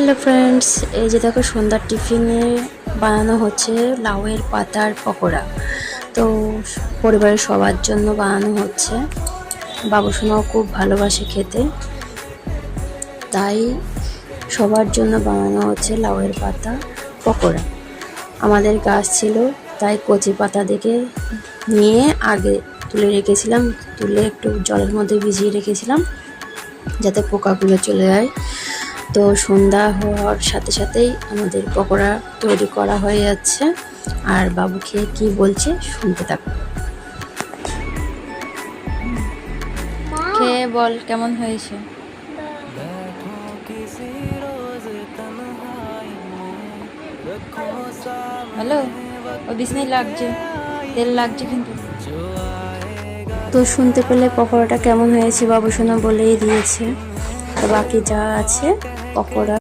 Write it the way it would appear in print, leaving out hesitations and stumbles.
Hello friends, এই যে দেখো সন্ধ্যার টিফিনে বানানো হচ্ছে লাউয়ের পাতার পকোড়া। তো পরিবারের সবার জন্য বানানো হচ্ছে। বাবুসোনাও খুব ভালোবাসে খেতে, তাই সবার জন্য বানানো হচ্ছে লাউয়ের পাতা পকোড়া। আমাদের গাছ ছিল, তাই কচি পাতা দেখে নিয়ে আগে তুলে রেখেছিলাম, তুলে একটু জলের মধ্যে ভিজিয়ে রেখেছিলাম যাতে পোকাগুলো চলে যায়। তো সন্ধ্যা হওয়ার সাথে সাথেই আমাদের পকোড়া তৈরি করা হয়ে যাচ্ছে। আর বাবু খেয়ে কি বলছে শুনতে থাকো। খেয়ে বল কেমন হয়েছে। হ্যালো, ও বিছনায় লাগছে, তেল লাগছে কিন্তু। তো শুনতে পেলে পকোড়াটা কেমন হয়েছে বাবু সোনা বলেই দিয়েছে। তো বাকি যা আছে পকোড়া